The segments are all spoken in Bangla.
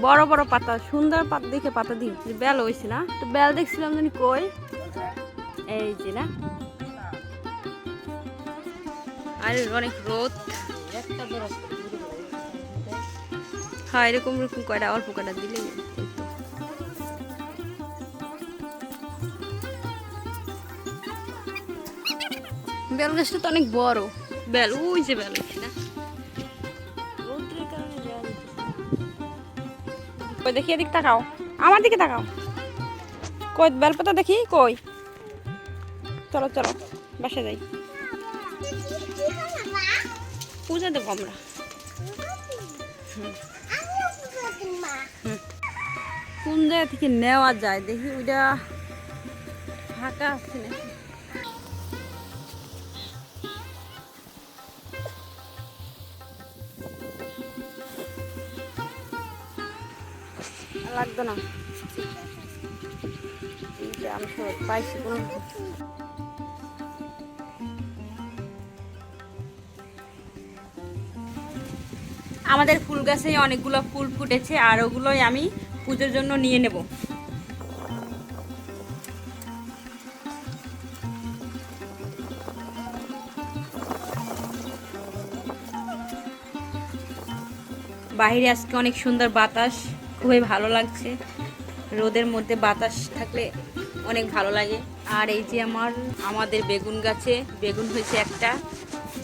বড় বড় পাতা, সুন্দর পাতা দেখে পাতা দিই। বেল হয়েছে না, তো বেল দেখছিলাম জানি কই, এই যে না। আর অনেক রোদ, হ্যাঁ এরকম এরকম কয়টা অল্প কয়টা দিলে বেল গাছটা তো অনেক বড়। বেল ওই যে বেল হয়েছে না, রোদ্রের কারণে দেওয়া যাচ্ছে। কই দেখি এদিক তাকাও, আমার দিকে তাকাও, কই বেলপাতা দেখি কই। চলো চলো বাসা যাই, পূজা দেবো আমরা। কোন জায়গা থেকে নেওয়া যায় দেখি, ওইটা ফাঁকা আছে নাকি। লাগতো না, আমি পাইছি কোনো। আমাদের ফুল গাছে অনেকগুলো ফুল ফুটেছে, আর ওগুলোই আমি পুজোর জন্য নিয়ে নেব। বাইরে আজকে অনেক সুন্দর বাতাস, খুবই ভালো লাগছে। রোদের মধ্যে বাতাস থাকলে অনেক ভালো লাগে। আর এই যে আমাদের বেগুন গাছে বেগুন হয়েছে একটা,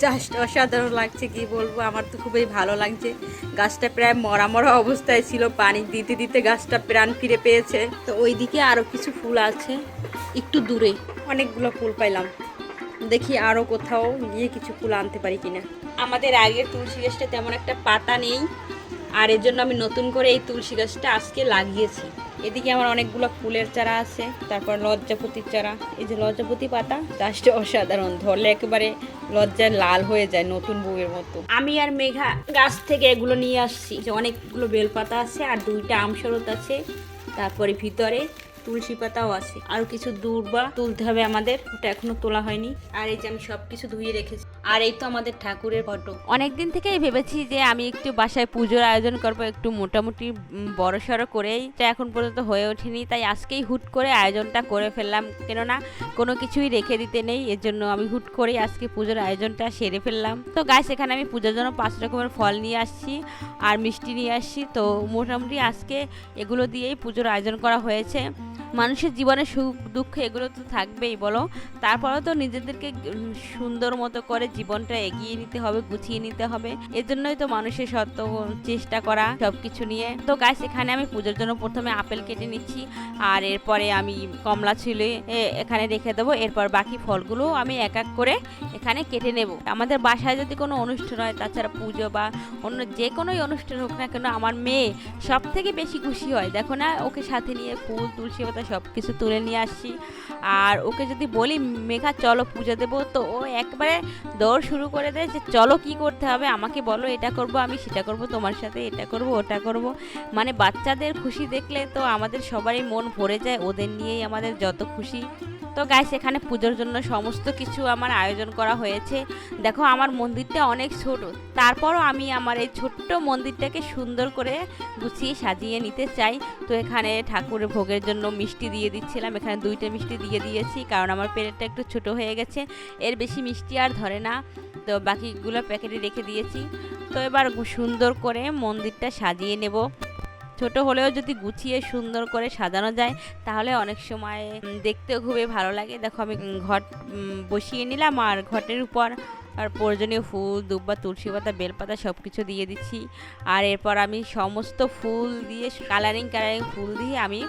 জাস্ট অসাধারণ লাগছে, কি বলবো, আমার তো খুবই ভালো লাগছে। গাছটা প্রায় মরা মরা অবস্থায় ছিল, পানি দিতে দিতে গাছটা প্রাণ ফিরে পেয়েছে। তো ওইদিকে আরও কিছু ফুল আছে একটু দূরে, অনেকগুলো ফুল পাইলাম। দেখি আরও কোথাও গিয়ে কিছু ফুল আনতে পারি কিনা। আমাদের আগের তুলসী গাছটা তেমন একটা পাতা নেই, আর এর জন্য আমি নতুন করে এই তুলসী গাছটা আজকে লাগিয়েছি। এদিকে আমার অনেকগুলো ফুলের চারা আছে, তারপর লজ্জাপতির চারা। এই যে লজ্জাপতি পাতা, গাছটা অসাধারণ, ধরলে একেবারে লজ্জায় লাল হয়ে যায়, নতুন বউয়ের মতো। আমি আর মেঘা গাছ থেকে এগুলো নিয়ে আসছি, যে অনেকগুলো বেলপাতা আছে আর 2টা আমশরত আছে, তারপরে ভিতরে তুলসী পাতাও আছে। আর কিছু দূর্বা তুলতে হবে আমাদের, ওটা এখনো তোলা হয়নি। আর এই যে আমি সবকিছু ধুয়ে রেখেছি। আর এই তো আমাদের ঠাকুরের ফটো। অনেকদিন থেকেই ভেবেছি যে আমি একটু বাসায় পুজোর আয়োজন করব, একটু মোটামুটি বড় সড়ো করেই, তো এখন পর্যন্ত হয়ে ওঠেনি। তাই আজকেই হুট করে আয়োজনটা করে ফেললাম, কেননা কোনো কিছুই রেখে দিতে নেই, এর জন্য আমি হুট করেই আজকে পুজোর আয়োজনটা সেরে ফেললাম। তো গাইস, এখানে আমি পুজোর জন্য 5 রকমের ফল নিয়ে আসছি আর মিষ্টি নিয়ে আসছি। তো মোটামুটি আজকে এগুলো দিয়েই পুজোর আয়োজন করা হয়েছে। মানুষের জীবনে সুখ দুঃখ এগুলো তো থাকবেই বলো, তারপরেও তো নিজেদেরকে সুন্দর মতো করে জীবনটা এগিয়ে নিতে হবে, গুছিয়ে নিতে হবে। এর জন্যই তো মানুষের সত্য চেষ্টা করা সবকিছু নিয়ে। তো গাইস, এখানে আমি পুজোর জন্য প্রথমে আপেল কেটে নিচ্ছি, আর এরপরে আমি কমলা ছিলে এখানে রেখে দেবো। এরপর বাকি ফলগুলো আমি এক এক করে এখানে কেটে নেব। আমাদের বাসায় যদি কোনো অনুষ্ঠান হয়, তাছাড়া পুজো বা অন্য যে কোনোই অনুষ্ঠান হোক না কেন, আমার মেয়ে সব থেকে বেশি খুশি হয়। দেখো না, ওকে সাথে নিয়ে ফুল তুলসী পাতা সব কিছু তুলে নিয়ে আসছি। আর ওকে যদি বলি মেঘা চলো পুজো দেবো, তো ও একবারে দৌড় শুরু করে দেয় যে চলো কি করতে হবে, আমাকে বলো, এটা করব, আমি সেটা করব, তোমার সাথে এটা করব, ওটা করব। মানে বাচ্চাদের খুশি দেখলে তো আমাদের সবারই মন ভরে যায়, ওদের নিয়েই আমাদের যত খুশি। তো গাইস, এখানে পুজোর জন্য সমস্ত কিছু আমার আয়োজন করা হয়েছে। দেখো, আমার মন্দিরটা অনেক ছোট, তারপরও আমি আমার এই ছোট্ট মন্দিরটাকে সুন্দর করে গুছিয়ে সাজিয়ে নিতে চাই। তো এখানে ঠাকুরের ভোগের জন্য মিষ্টি দিয়ে দিচ্ছিলাম, এখানে 2টা মিষ্টি দিয়ে দিয়েছি, কারণ আমার পেটটা একটু ছোট হয়ে গেছে, এর বেশি মিষ্টি আর ধরে না। তো বাকিগুলো প্যাকেটে রেখে দিয়েছি। তো এবার সুন্দর করে মন্দিরটা সাজিয়ে নেব। ছোট হলেও যদি গুছিয়ে সুন্দর করে সাজানো যায়, তাহলে অনেক সময় দেখতেও খুবই ভালো লাগে। দেখো, আমি ঘট বসিয়ে নিলাম, আর ঘটের উপর আর প্রয়োজনীয় ফুল, দুব্বা, তুলসী পাতা, বেলপাতা সব কিছু দিয়ে দিচ্ছি। আর এরপর আমি সমস্ত ফুল দিয়ে কালারিং ফুল দিয়ে আমি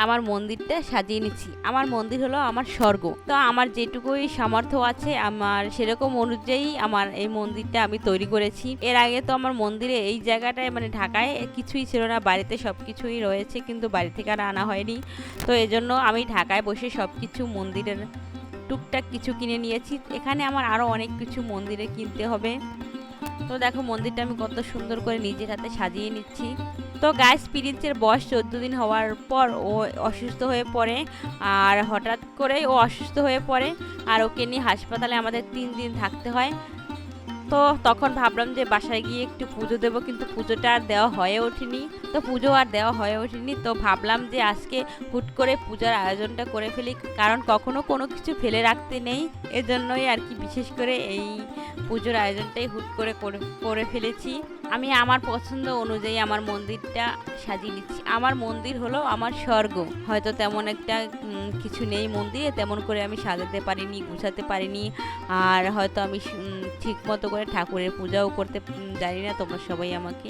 আমার মন্দিরটা সাজিয়ে নিচ্ছি। আমার মন্দির হলো আমার স্বর্গ। তো আমার যেটুকুই সামর্থ্য আছে, আমার সেরকম অনুযায়ী আমার এই মন্দিরটা আমি তৈরি করেছি। এর আগে তো আমার মন্দিরে এই জায়গাটায় মানে ঢাকায় কিছুই ছিল না, বাড়িতে সব কিছুই রয়েছে, কিন্তু বাড়ি থেকে আর আনা হয়নি। তো এজন্য আমি ঢাকায় বসে সব কিছু মন্দিরের টুকটাক কিছু কিনে নিয়েছি। এখানে আমার আরও অনেক কিছু মন্দিরে কিনতে হবে। তো দেখো, মন্দিরটা আমি কত সুন্দর করে নিজের হাতে সাজিয়ে নিচ্ছি। তো গাইস, প্রিন্সের বয়স 14 দিন হওয়ার পর ও অসুস্থ হয়ে পড়ে, আর হঠাৎ করেই ও অসুস্থ হয়ে পড়ে, আর ওকে নিয়ে হাসপাতালে আমাদের 3 দিন থাকতে হয়। তো তখন ভাবলাম যে বাসায় গিয়ে একটু পুজো দেবো, কিন্তু পুজোটা আর দেওয়া হয়ে ওঠেনি। তো পুজো আর দেওয়া হয়ে ওঠেনি। তো ভাবলাম যে আজকে হুট করে পূজার আয়োজনটা করে ফেলি, কারণ কখনো কোনো কিছু ফেলে রাখতে নেই। এজন্যই আর কি বিশেষ করে এই পুজোর আয়োজনটাই হুট করে করে ফেলেছি। আমি আমার পছন্দ অনুযায়ী আমার মন্দিরটা সাজিয়ে নিচ্ছি। আমার মন্দির হলো আমার স্বর্গ। হয়তো তেমন একটা কিছু নেই মন্দিরে, তেমন করে আমি সাজাতে পারিনি, গুছাতে পারিনি, আর হয়তো আমি ঠিক মতো করে ঠাকুরের পূজাও করতে জানি না। তোমরা সবাই আমাকে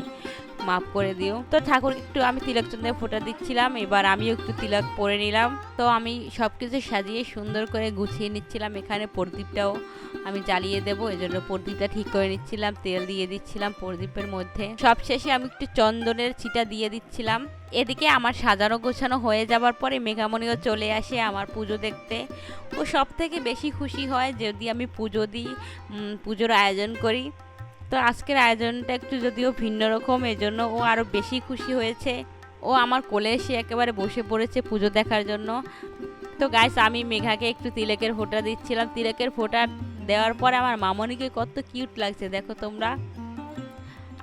মাফ করে দিও। তো ঠাকুর একটু আমি তিলক চন্দনে ফোঁটা দিচ্ছিলাম, এবার আমিও একটু তিলক পরে নিলাম। তো আমি সব কিছু সাজিয়ে সুন্দর করে গুছিয়ে নিচ্ছিলাম। এখানে প্রদীপটাও আমি জ্বালিয়ে দেবো, এজন্য প্রদীপটা ঠিক করে নিচ্ছিলাম, তেল দিয়ে দিচ্ছিলাম প্রদীপের মধ্যে। সব শেষে আমি একটু চন্দনের ছিটা দিয়ে দিচ্ছিলাম। এদিকে আমার সাজানো গোছানো হয়ে যাবার পরে মেঘামণিও চলে আসে আমার পুজো দেখতে। ও সব থেকে বেশি খুশি হয় যদি আমি পুজো দিই, পুজোর আয়োজন করি। তো আজকের আয়োজনটা একটু যদিও ভিন্ন রকম, এজন্য ও আরও বেশি খুশি হয়েছে। ও আমার কোলে এসে একেবারে বসে পড়েছে পুজো দেখার জন্য। তো গাইস, আমি মেঘাকে একটু তিলকের ফোঁটা দিচ্ছিলাম। তিলকের ফোঁটা দেওয়ার পরে আমার মামনিকে কত কিউট লাগছে দেখো তোমরা।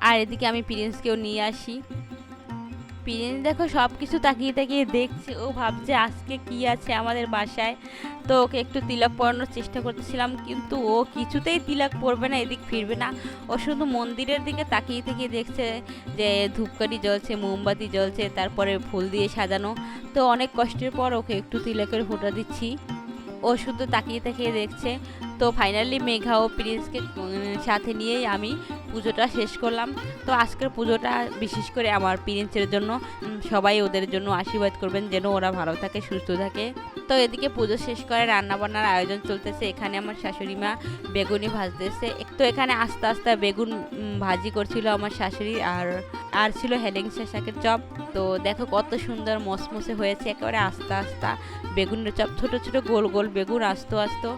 আর এদিকে আমি প্রিন্সকেও নিয়ে আসি। প্রিন্স দেখো সব কিছু তাকিয়ে তাকিয়ে দেখছে, ও ভাবছে আজকে কি আছে আমাদের বাসায়। তো ওকে একটু তিলক পরানোর চেষ্টা করতেছিলাম, কিন্তু ও কিছুতেই তিলক পরবে না, এদিক ফিরবে না। ও শুধু মন্দিরের দিকে তাকিয়ে তাকিয়ে দেখছে যে ধূপকাঠি জ্বলছে, মোমবাতি জ্বলছে, তারপরে ফুল দিয়ে সাজানো। তো অনেক কষ্টের পর ওকে একটু তিলকের ফোঁটা দিচ্ছি। ও শুধু তাকিয়ে তাকিয়ে দেখছে। তো ফাইনালি মেঘা ও প্রিন্সকে সাথে নিয়েই আমি পুজোটা শেষ করলাম। তো আজকের পুজোটা বিশেষ করে আমার প্রিন্সের জন্য, সবাই ওদের জন্য আশীর্বাদ করবেন যেন ওরা ভালো থাকে, সুস্থ থাকে। তো এদিকে পুজো শেষ করে রান্নাবান্নার আয়োজন চলতেছে। এখানে আমার শাশুড়ি মা বেগুনি ভাজতেছে। তো এখানে আস্তে আস্তে বেগুন ভাজি করছিল আমার শাশুড়ি, আর ছিল হেলেংসা শাকের চপ। তো দেখো কত সুন্দর মসমসে হয়েছে, একেবারে আস্তে আস্তে বেগুনের চপ, ছোট ছোট গোল গোল বেগুন আস্তে আস্তে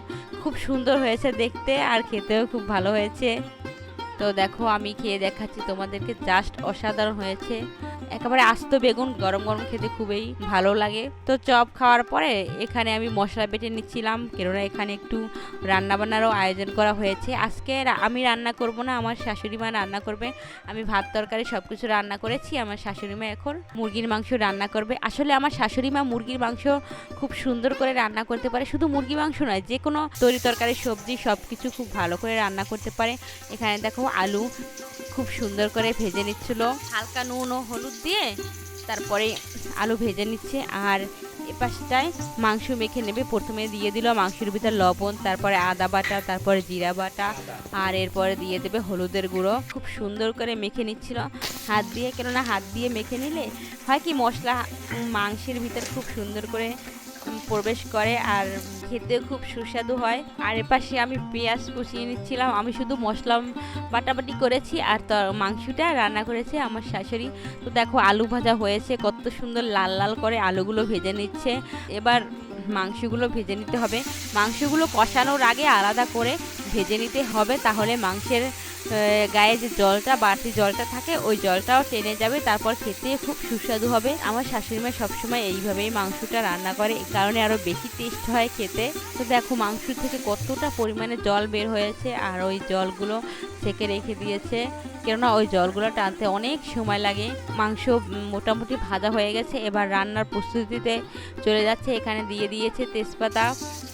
খুব সুন্দর হয়েছে দেখতে, আর খেতেও খুব ভালো হয়েছে। তো দেখো আমি খেয়ে দেখাচ্ছি তোমাদেরকে, জাস্ট অসাধারণ হয়েছে। একেবারে আস্ত বেগুন গরম গরম খেতে খুবই ভালো লাগে। তো চপ খাওয়ার পরে এখানে আমি মশলা বেটে নিচ্ছিলাম, কেননা এখানে একটু রান্নাবান্নারও আয়োজন করা হয়েছে। আজকে আমি রান্না করব না, আমার শাশুড়ি মা রান্না করবে। আমি ভাত তরকারি সব কিছু রান্না করেছি, আমার শাশুড়ি মা এখন মুরগির মাংস রান্না করবে। আসলে আমার শাশুড়ি মা মুরগির মাংস খুব সুন্দর করে রান্না করতে পারে। শুধু মুরগি মাংস নয়, যে কোনো তরি তরকারি সবজি সব কিছু খুব ভালো করে রান্না করতে পারে। এখানে দেখো আলু খুব সুন্দর করে ভেজে নিচ্ছিল, হালকা নুন ও হলুদ দিয়ে তারপরে আলু ভেজে নিচ্ছে। আর এপাশটায় মাংস মেখে নেবে। প্রথমে দিয়ে দিল মাংসের ভিতর লবণ, তারপরে আদা বাটা, তারপরে জিরা বাটা, আর এরপরে দিয়ে দেবে হলুদের গুঁড়ো। খুব সুন্দর করে মেখে নিচ্ছিল হাত দিয়ে, কেননা হাত দিয়ে মেখে নিলে হয় কি মশলা মাংসের ভিতর খুব সুন্দর করে প্রবেশ করে আর খেতেও খুব সুস্বাদু হয়। আর এপাশে আমি পেঁয়াজ কুচিয়ে নিচ্ছিলাম। আমি শুধু মশলা বাটাবাটি করেছি, আর মাংসটা রান্না করেছে আমার শাশুড়ি। তো দেখো আলু ভাজা হয়েছে, কত সুন্দর লাল লাল করে আলুগুলো ভেজে নিচ্ছে। এবার মাংসগুলো ভেজে নিতে হবে। মাংসগুলো কষানোর আগে আলাদা করে ভেজে নিতে হবে, তাহলে মাংসের গায়ে যে জলটা, বাড়তি জলটা থাকে, ওই জলটাও টেনে যাবে, তারপর খেতে খুব সুস্বাদু হবে। আমার শাশুড়ি মা সবসময় এইভাবেই মাংসটা রান্না করে, এই কারণে আরও বেশি টেস্ট হয় খেতে। তো দেখো মাংস থেকে কতটা পরিমাণে জল বের হয়েছে, আর ওই জলগুলো সেকে রেখে দিয়েছে, কেননা ওই জলগুলো টানতে অনেক সময় লাগে। মাংস মোটামুটি ভাজা হয়ে গেছে, এবার রান্নার প্রস্তুতিতে চলে যাচ্ছে। এখানে দিয়ে দিয়েছে তেজপাতা,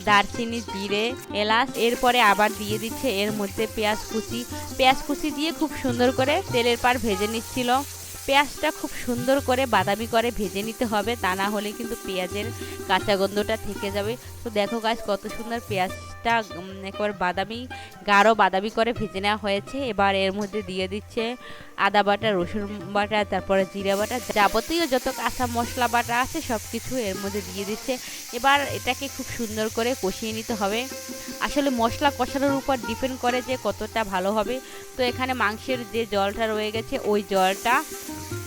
দারচিনি, জিরে, এলাচ, এরপরে আবার দিয়ে দিচ্ছে এর মধ্যে পেঁয়াজ কুচি দিয়ে খুব সুন্দর করে তেলের পার ভেজে নিচ্ছিল। পেঁয়াজটা খুব সুন্দর করে বাদামি করে ভেজে নিতে হবে, তা না হলে কিন্তু পেঁয়াজের কাঁচা গন্ধটা থেকে যাবে। তো দেখো গাছ কত সুন্দর পেঁয়াজটা একবার বাদামি, গাঢ় বাদামি করে ভেজে নেওয়া হয়েছে। এবার এর মধ্যে দিয়ে দিচ্ছে আদা বাটা, রসুন বাটা, তারপরে জিরা বাটা, যাবতীয় যত কাঁচা মশলা বাটা আছে সব কিছু এর মধ্যে দিয়ে দিচ্ছে। এবার এটাকে খুব সুন্দর করে কষিয়ে নিতে হবে। আসলে মশলা কষানোর উপর ডিপেন্ড করে যে কতটা ভালো হবে। তো এখানে মাংসের যে জলটা রয়ে গেছে ওই জলটা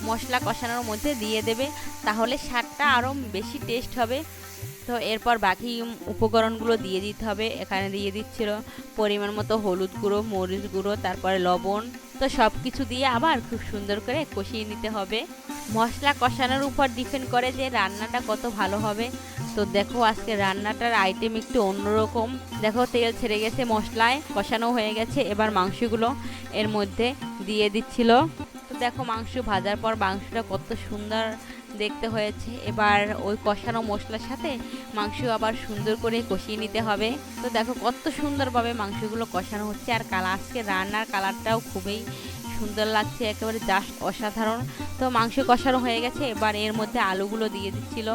মশলা কষানোর মধ্যে দিয়ে দেবে, তাহলে স্বাদটা আরও বেশি টেস্ট হবে। তো এরপর বাকি উপকরণগুলো দিয়ে দিতে হবে। এখানে দিয়ে দিচ্ছিল পরিমাণ মতো হলুদ গুঁড়ো, মরিচ গুঁড়ো, তারপরে লবণ। তো সব কিছু দিয়ে আবার খুব সুন্দর করে কষিয়ে নিতে হবে। মশলা কষানোর উপর ডিপেন্ড করে যে রান্নাটা কত ভালো হবে। তো দেখো আজকে রান্নাটার আইটেম একটু অন্যরকম। দেখো তেল ছেড়ে গেছে, মশলায় কষানো হয়ে গেছে, এবার মাংসগুলো এর মধ্যে দিয়ে দিচ্ছিল। তো দেখো মাংস ভাজার পর মাংসটা কত সুন্দর দেখতে হয়েছে। এবার ওই কষানো মশলার সাথে মাংস আবার সুন্দর করে কষিয়ে নিতে হবে। তো দেখো কত সুন্দরভাবে মাংসগুলো কষানো হচ্ছে, আর আজকে রান্নার কালারটাও খুবই সুন্দর লাগছে, একেবারে জাস্ট অসাধারণ। তো মাংস কষানো হয়ে গেছে, এবার এর মধ্যে আলুগুলো দিয়ে দিচ্ছিল।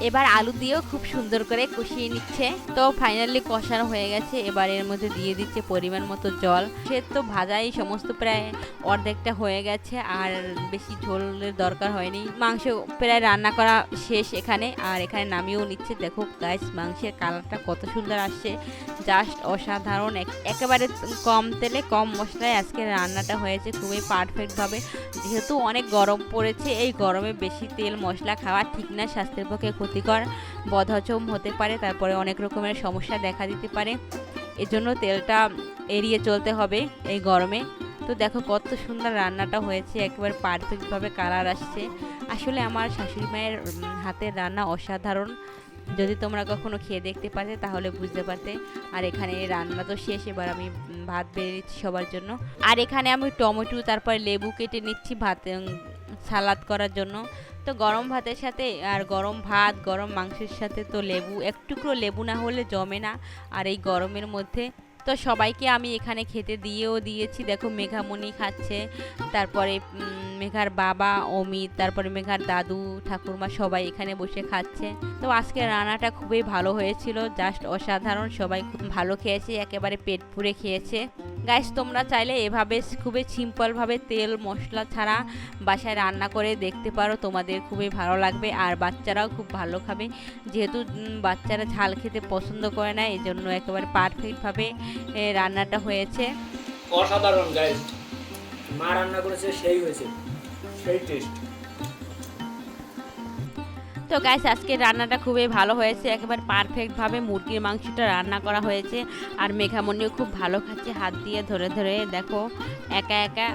এবার আলু দিয়েও খুব সুন্দর করে কষিয়ে নিচ্ছে। তো ফাইনালি কষানো হয়ে গেছে, এবার এর মধ্যে দিয়ে দিচ্ছে পরিমাণ মতো জল। সে তো ভাজাই সমস্ত প্রায় অর্ধেকটা হয়ে গেছে, আর বেশি ঝোলের দরকার হয়নি। মাংস প্রায় রান্না করা শেষ এখানে, আর এখানে নামিয়েও নিচ্ছে। দেখো গাইস মাংসের কালারটা কত সুন্দর আসছে, জাস্ট অসাধারণ। একেবারে কম তেলে কম মশলায় আজকে রান্নাটা হয়েছে খুবই পারফেক্টভাবে। যেহেতু অনেক গরম পড়েছে, এই গরমে বেশি তেল মশলা খাওয়া ঠিক না, স্বাস্থ্যের পক্ষে ক্ষতিকর, বদহজম হতে পারে, তারপরে অনেক রকমের সমস্যা দেখা দিতে পারে। এজন্য তেলটা এড়িয়ে চলতে হবে এই গরমে। তো দেখো কত সুন্দর রান্নাটা হয়েছে, একেবারে পারফেক্টভাবে কালার আসছে। আসলে আমার শাশুড়ি মায়ের হাতের রান্না অসাধারণ। যদি তোমরা কখনো খেয়ে দেখতে পারতে তাহলে বুঝতে পারতে। আর এখানে রান্না তো শেষ, এবার আমি ভাত বেড়ে নিচ্ছি সবার জন্য। আর এখানে আমি টমেটো তারপর লেবু কেটে নিচ্ছি ভাত সালাদ করার জন্য। তো গরম ভাতের সাথে আর গরম ভাত গরম মাংসের সাথে তো লেবু, একটুকরো লেবু না হলে জমে না আর এই গরমের মধ্যে। তো সবাইকে আমি এখানে খেতে দিয়েও দিয়েছি। দেখো মেঘামণি খাচ্ছে, তারপরে মেঘার বাবা অমিত, তারপরে মেঘার দাদু ঠাকুরমা সবাই এখানে বসে খাচ্ছে। তো আজকে রান্নাটা খুবই ভালো হয়েছিল, জাস্ট অসাধারণ। সবাই খুব ভালো খেয়েছে, একেবারে পেট পুরে খেয়েছে। গাইস তোমরা চাইলে এভাবে খুবই সিম্পলভাবে তেল মশলা ছাড়া বাসায় রান্না করে দেখতে পারো, তোমাদের খুবই ভালো লাগবে, আর বাচ্চারাও খুব ভালো খাবে। যেহেতু বাচ্চারা ঝাল খেতে পছন্দ করে না, এই জন্য একেবারে পারফেক্টভাবে রান্নাটা হয়েছে। অসাধারণ গাইস, মা রান্না করেছে সেই হয়েছে, সেই টেস্ট। তো গাইস আজকে রান্নাটা খুবই ভালো হয়েছে, একেবারে পারফেক্টভাবে মুরগির মাংসটা রান্না করা হয়েছে। আর মেঘামণিও খুব ভালো খাচ্ছে, হাত দিয়ে ধরে ধরে দেখো একা একা।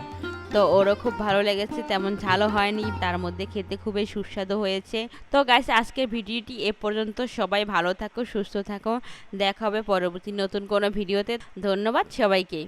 তো ওরও খুব ভালো লেগেছে, তেমন ঝালও হয়নি, তার মধ্যে খেতে খুবই সুস্বাদু হয়েছে। তো গাইস আজকের ভিডিওটি এ পর্যন্ত। সবাই ভালো থাকো, সুস্থ থাকো, দেখা হবে পরবর্তী নতুন কোনো ভিডিওতে। ধন্যবাদ সবাইকে।